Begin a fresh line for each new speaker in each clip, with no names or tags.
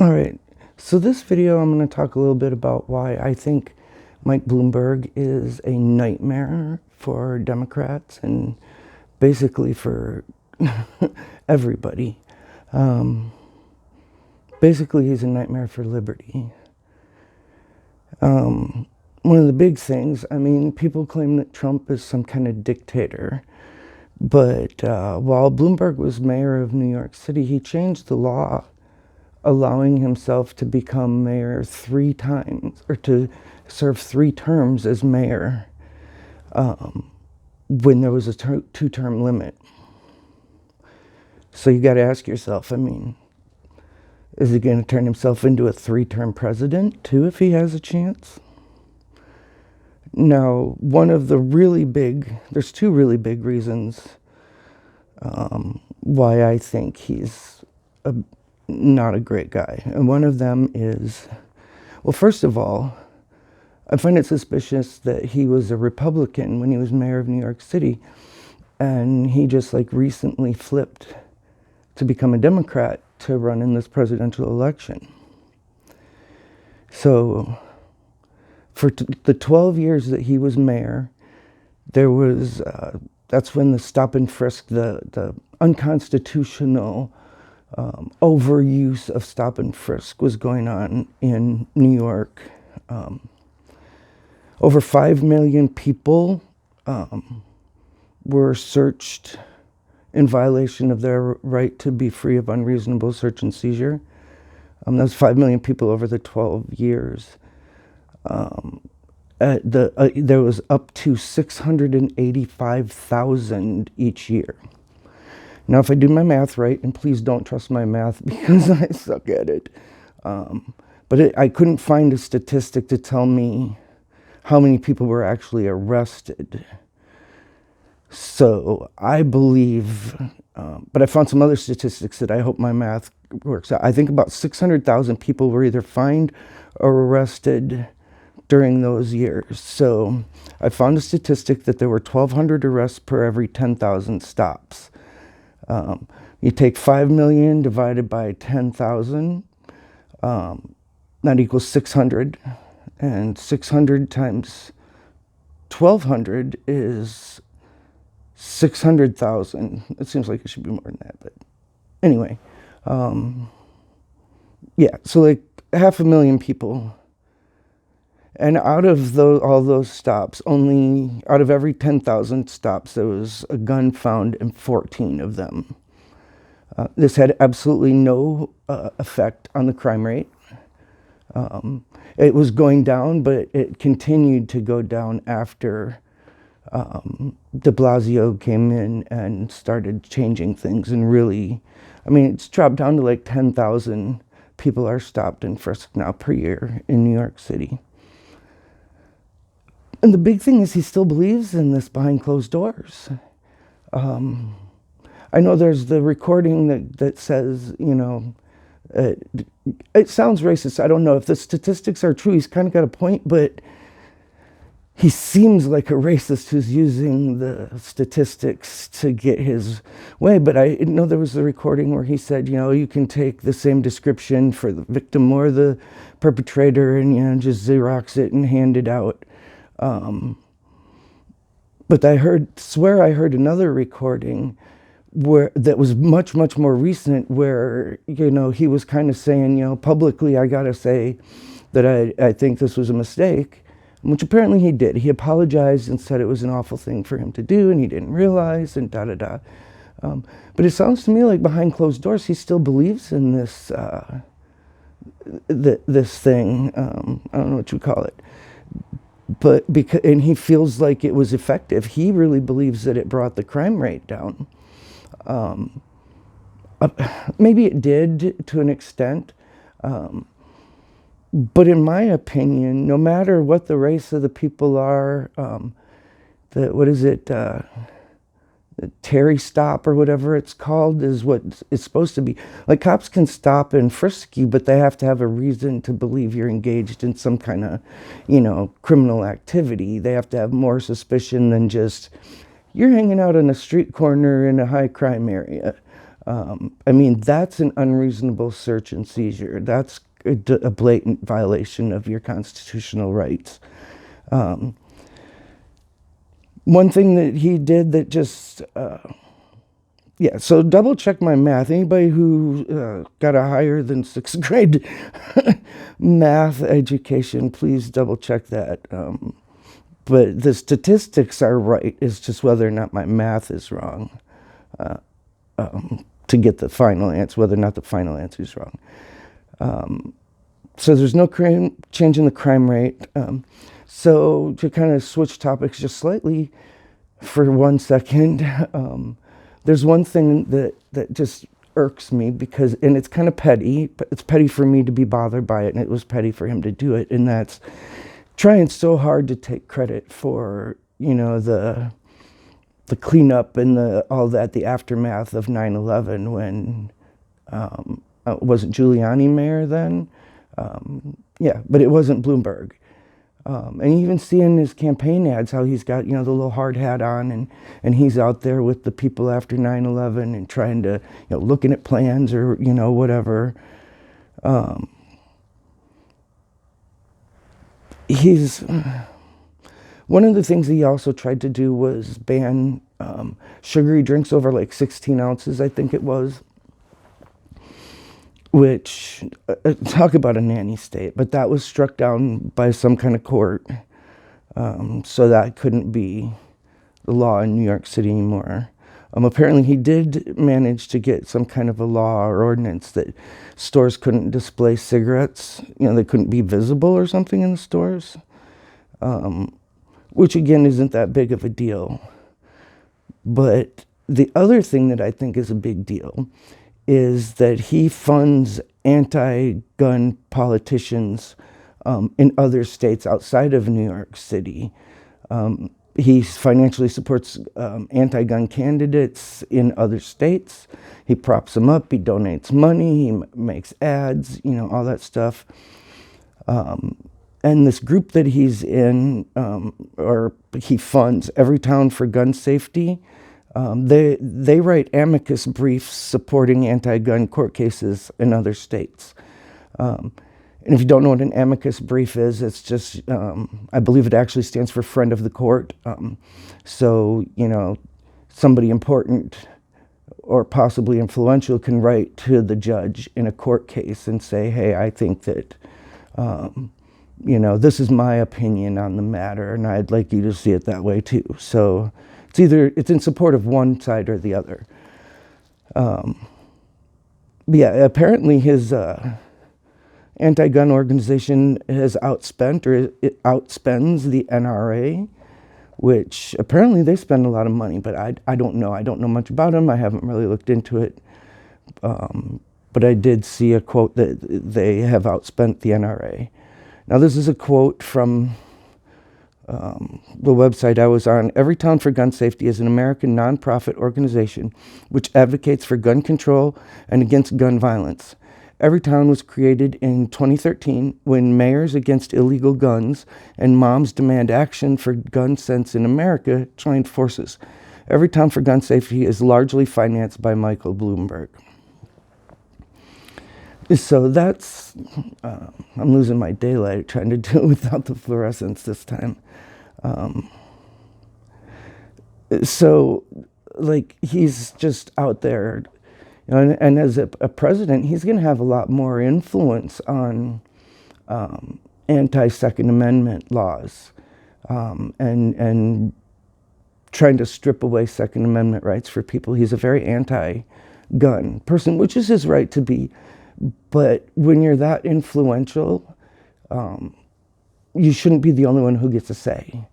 All right, so this video I'm going to talk a little bit about why I think Mike Bloomberg is a nightmare for Democrats and basically for everybody. Basically, he's a nightmare for liberty. One of the big things, I mean, people claim that Trump is some kind of dictator, but while Bloomberg was mayor of New York City, he changed the law allowing himself to become mayor 3 times, or to serve 3 terms as mayor when there was a 2-term limit. So you got to ask yourself, I mean, is he going to turn himself into a 3-term president too if he has a chance? Now, there's 2 really big reasons why I think he's not a great guy. And one of them is, well, first of all, I find it suspicious that he was a Republican when he was mayor of New York City, and he just recently flipped to become a Democrat to run in this presidential election. So for the 12 years that he was mayor, there was, that's when the stop and frisk, the unconstitutional overuse of stop and frisk was going on in New York. Over 5 million people were searched in violation of their right to be free of unreasonable search and seizure. That's 5 million people over the 12 years. There was up to 685,000 each year. Now, if I do my math right, and please don't trust my math because I suck at it, but I couldn't find a statistic to tell me how many people were actually arrested. So I believe, but I found some other statistics that I hope my math works out. I think about 600,000 people were either fined or arrested during those years. So I found a statistic that there were 1,200 arrests per every 10,000 stops. You take 5 million divided by 10,000, that equals 600, and 600 times 1,200 is 600,000. It seems like it should be more than that, but anyway, yeah, so 500,000 people. And out of all those stops, only out of every 10,000 stops, there was a gun found in 14 of them. This had absolutely no effect on the crime rate. It was going down, but it continued to go down after de Blasio came in and started changing things. And really, I mean, it's dropped down to 10,000 people are stopped and frisked now per year in New York City. And the big thing is he still believes in this behind closed doors. I know there's the recording that says, it sounds racist. I don't know if the statistics are true. He's kind of got a point, but he seems like a racist who's using the statistics to get his way. But I know there was a recording where he said, you can take the same description for the victim or the perpetrator and, just Xerox it and hand it out. But I heard another recording that was much, much more recent where, he was kind of saying, publicly, I got to say that I think this was a mistake, which apparently he did. He apologized and said it was an awful thing for him to do and he didn't realize and da-da-da. But it sounds to me like behind closed doors, he still believes in this, this thing. I don't know what you call it. But and he feels like it was effective. He really believes that it brought the crime rate down. Maybe it did to an extent. But in my opinion, no matter what the race of the people are, the Terry stop or whatever it's called is what it's supposed to be. Cops can stop and frisk you, but they have to have a reason to believe you're engaged in some kind of, criminal activity. They have to have more suspicion than just, you're hanging out on a street corner in a high crime area. I mean, that's an unreasonable search and seizure. That's a blatant violation of your constitutional rights. One thing that he did that just, yeah, so double check my math. Anybody who got a higher than sixth grade math education, please double check that. But the statistics are right. It's just whether or not my math is wrong to get the final answer, whether or not the final answer is wrong. So there's no change in the crime rate. So to kind of switch topics just slightly for 1 second, there's one thing that just irks me because, and it's kind of petty, but it's petty for me to be bothered by it, and it was petty for him to do it, and that's trying so hard to take credit for, the cleanup and all that, the aftermath of 9/11 when, wasn't Giuliani mayor then? Yeah, but it wasn't Bloomberg. And you even see in his campaign ads how he's got, the little hard hat on and he's out there with the people after 9/11 and trying to, looking at plans or, whatever. One of the things he also tried to do was ban sugary drinks over like 16 ounces, I think it was. Which, talk about a nanny state, but that was struck down by some kind of court. So that couldn't be the law in New York City anymore. Apparently he did manage to get some kind of a law or ordinance that stores couldn't display cigarettes, they couldn't be visible or something in the stores. Which again isn't that big of a deal. But the other thing that I think is a big deal is that he funds anti-gun politicians in other states outside of New York City. He financially supports anti-gun candidates in other states. He props them up, he donates money, he makes ads, all that stuff. And this group that he's in, or he funds, Everytown for Gun Safety, they write amicus briefs supporting anti-gun court cases in other states. And if you don't know what an amicus brief is, it's just, I believe it actually stands for friend of the court. So, somebody important or possibly influential can write to the judge in a court case and say, hey, I think that, this is my opinion on the matter, and I'd like you to see it that way too. So it's in support of one side or the other. Yeah, apparently his anti-gun organization has outspent, or it outspends the NRA, which apparently they spend a lot of money, but I don't know. I don't know much about them. I haven't really looked into it. But I did see a quote that they have outspent the NRA. Now, this is a quote from the website I was on. Everytown for Gun Safety is an American nonprofit organization which advocates for gun control and against gun violence. Everytown was created in 2013 when Mayors Against Illegal Guns and Moms Demand Action for Gun Sense in America joined forces. Everytown for Gun Safety is largely financed by Michael Bloomberg. So that's, I'm losing my daylight trying to do it without the fluorescence this time. So, like, he's just out there, and as a president, he's going to have a lot more influence on anti-Second Amendment laws and trying to strip away Second Amendment rights for people. He's a very anti-gun person, which is his right to be. But when you're that influential, you shouldn't be the only one who gets a say.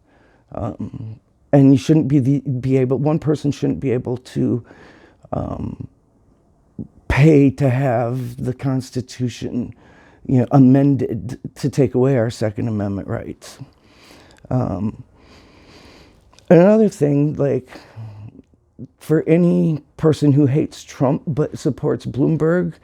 And you shouldn't one person shouldn't be able to pay to have the Constitution, amended to take away our Second Amendment rights. Another thing, like, for any person who hates Trump but supports Bloomberg,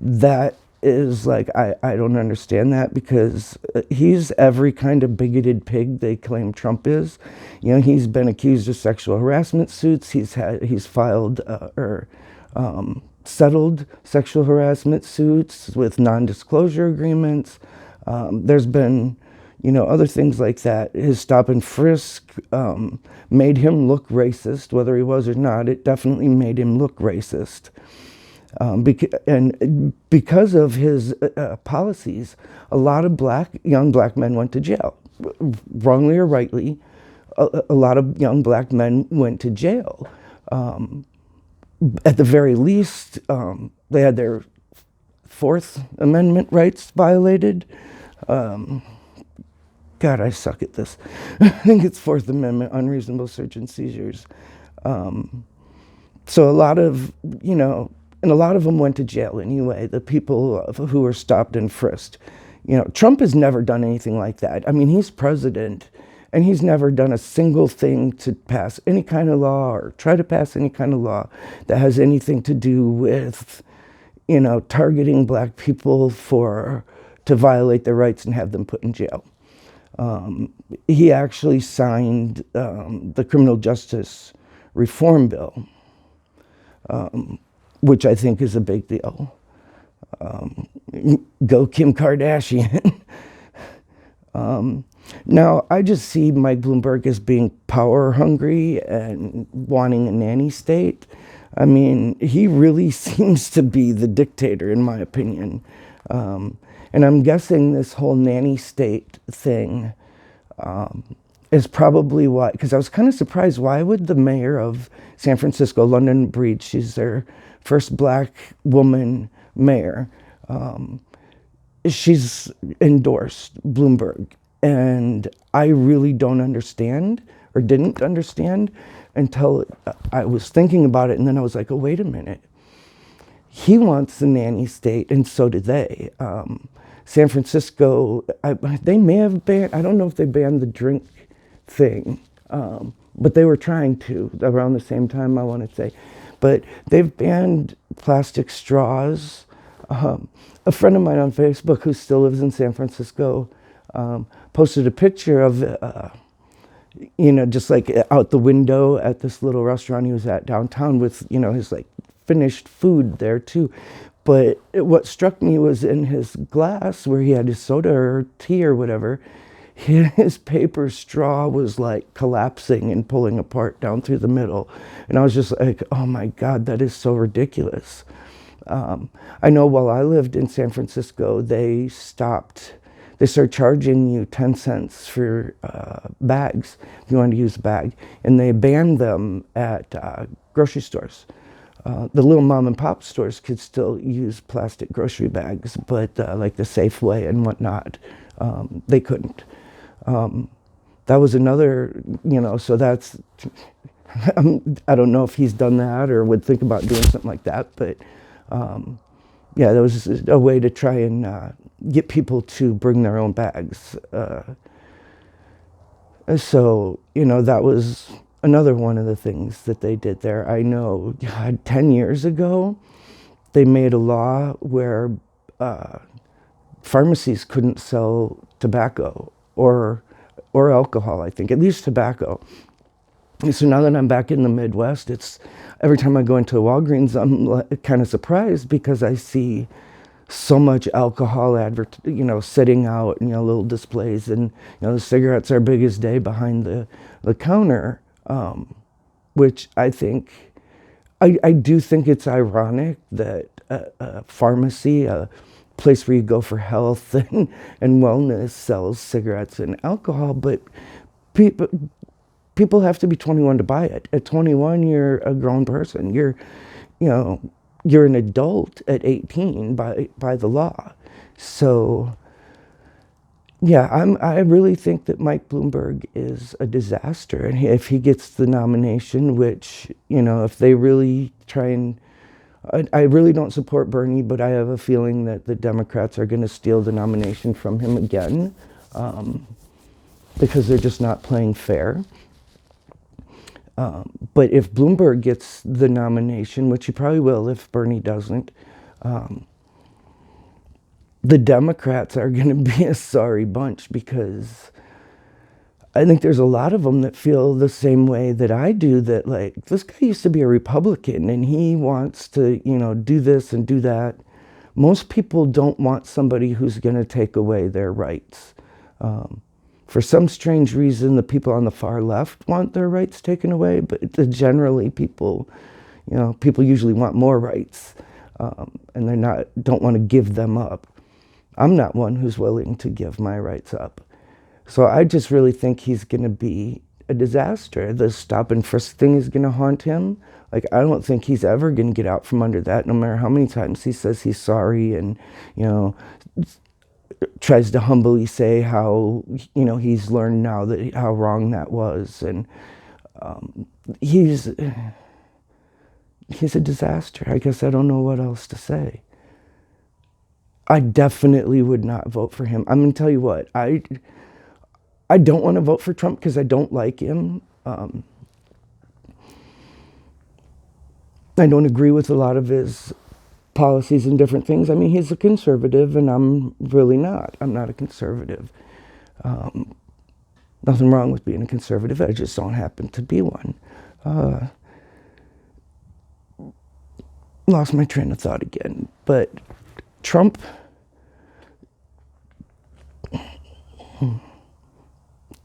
that is like, I don't understand that, because he's every kind of bigoted pig they claim Trump is. You know, he's been accused of sexual harassment suits. He's filed or settled sexual harassment suits with non-disclosure agreements. There's been, you know, other things like that. His stop and frisk made him look racist, whether he was or not. It definitely made him look racist. And because of his policies, a lot of young black men went to jail, wrongly or rightly. A lot of young black men went to jail. At the very least, they had their Fourth Amendment rights violated. God, I suck at this. I think it's Fourth Amendment, unreasonable search and seizures. So a lot of, you know, and a lot of them went to jail anyway, the people who were stopped and frisked. You know, Trump has never done anything like that. I mean, he's president, and he's never done a single thing to pass any kind of law or try to pass any kind of law that has anything to do with, you know, targeting black people to violate their rights and have them put in jail. He actually signed the criminal justice reform bill, which I think is a big deal. Go Kim Kardashian. Now, I just see Mike Bloomberg as being power hungry and wanting a nanny state. I mean, he really seems to be the dictator, in my opinion. And I'm guessing this whole nanny state thing is probably why, because I was kind of surprised, why would the mayor of San Francisco, London Breed, she's their first black woman mayor, she's endorsed Bloomberg. And I really don't understand, or didn't understand, until I was thinking about it, and then I was like, oh, wait a minute. He wants the nanny state, and so do they. San Francisco, they may have banned, I don't know if they banned the drink thing, but they were trying to around the same time, I want to say. But they've banned plastic straws. A friend of mine on Facebook who still lives in San Francisco posted a picture of, you know, just like out the window at this little restaurant he was at downtown with, you know, his like finished food there too. But what struck me was in his glass where he had his soda or tea or whatever, his paper straw was like collapsing and pulling apart down through the middle. And I was just like, oh my God, that is so ridiculous. I know while I lived in San Francisco, they started charging you 10 cents for bags if you wanted to use a bag. And they banned them at grocery stores. The little mom and pop stores could still use plastic grocery bags, but like the Safeway and whatnot, they couldn't. That was another, you know, so that's, I don't know if he's done that or would think about doing something like that, but yeah, that was a way to try and get people to bring their own bags. So, you know, that was another one of the things that they did there. I know, God, 10 years ago, they made a law where pharmacies couldn't sell tobacco or alcohol, I think, at least tobacco. And so now that I'm back in the Midwest, it's every time I go into Walgreens, I'm kind of surprised because I see so much alcohol you know, sitting out, you know, little displays, and you know, the cigarettes are big as day behind the counter, which I think, I do think it's ironic that a pharmacy, a place where you go for health and wellness, sells cigarettes and alcohol, but people have to be 21 to buy it. At 21, you're a grown person. You're an adult at 18 by the law. So, yeah, I really think that Mike Bloomberg is a disaster. And if he gets the nomination, which, you know, if they really try and, I really don't support Bernie, but I have a feeling that the Democrats are going to steal the nomination from him again, because they're just not playing fair. But if Bloomberg gets the nomination, which he probably will if Bernie doesn't, the Democrats are going to be a sorry bunch, because I think there's a lot of them that feel the same way that I do, that like, this guy used to be a Republican and he wants to, do this and do that. Most people don't want somebody who's going to take away their rights. For some strange reason, the people on the far left want their rights taken away, but generally people usually want more rights, and don't want to give them up. I'm not one who's willing to give my rights up. So I just really think he's going to be a disaster. The stop and frisk thing is going to haunt him. Like, I don't think he's ever going to get out from under that, no matter how many times he says he's sorry and, tries to humbly say how, he's learned now that how wrong that was. And he's a disaster. I guess I don't know what else to say. I definitely would not vote for him. I'm going to tell you what, I don't want to vote for Trump because I don't like him. I don't agree with a lot of his policies and different things. I mean, he's a conservative, and I'm really not. I'm not a conservative. Nothing wrong with being a conservative. I just don't happen to be one. Lost my train of thought again. But Trump...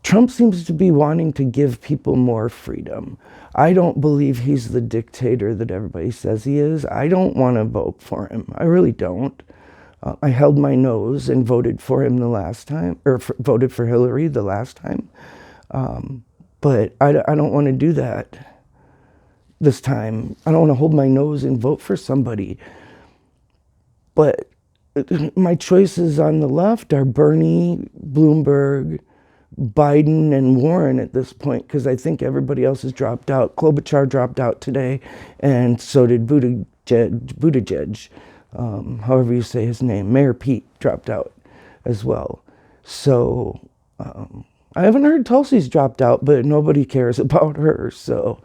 Trump seems to be wanting to give people more freedom. I don't believe he's the dictator that everybody says he is. I don't want to vote for him. I really don't. I held my nose and voted for him the last time, or voted for Hillary the last time. But I don't want to do that this time. I don't want to hold my nose and vote for somebody. But my choices on the left are Bernie, Bloomberg, Biden, and Warren at this point, because I think everybody else has dropped out. Klobuchar dropped out today, and so did Buttigieg, however you say his name. Mayor Pete dropped out as well. So I haven't heard Tulsi's dropped out, but nobody cares about her. So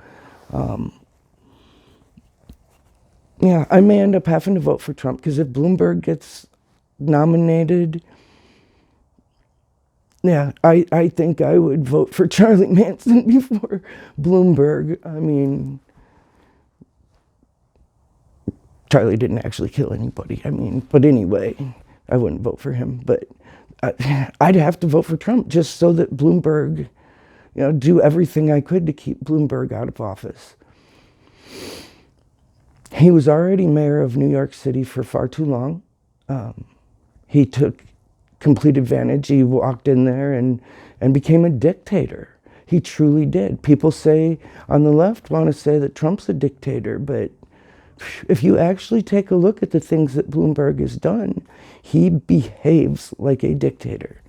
yeah, I may end up having to vote for Trump, because if Bloomberg gets nominated, yeah, I think I would vote for Charlie Manson before Bloomberg. I mean, Charlie didn't actually kill anybody. I mean, but anyway, I wouldn't vote for him. But I'd have to vote for Trump just so that Bloomberg, do everything I could to keep Bloomberg out of office. He was already mayor of New York City for far too long. He took complete advantage. He walked in there and became a dictator. He truly did. People say on the left want to say that Trump's a dictator, but if you actually take a look at the things that Bloomberg has done, he behaves like a dictator.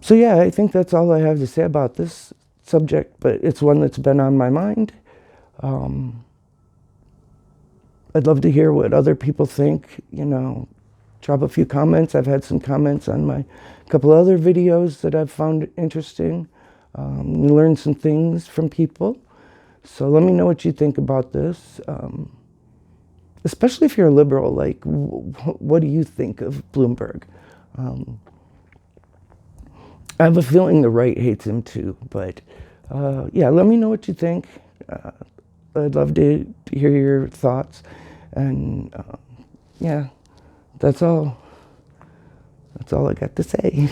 So yeah, I think that's all I have to say about this subject, but it's one that's been on my mind. I'd love to hear what other people think. Drop a few comments. I've had some comments on my couple other videos that I've found interesting. Learned some things from people. So let me know what you think about this. Especially if you're a liberal, like, what do you think of Bloomberg? I have a feeling the right hates him too, but yeah, let me know what you think. I'd love to hear your thoughts. And yeah, that's all I got to say.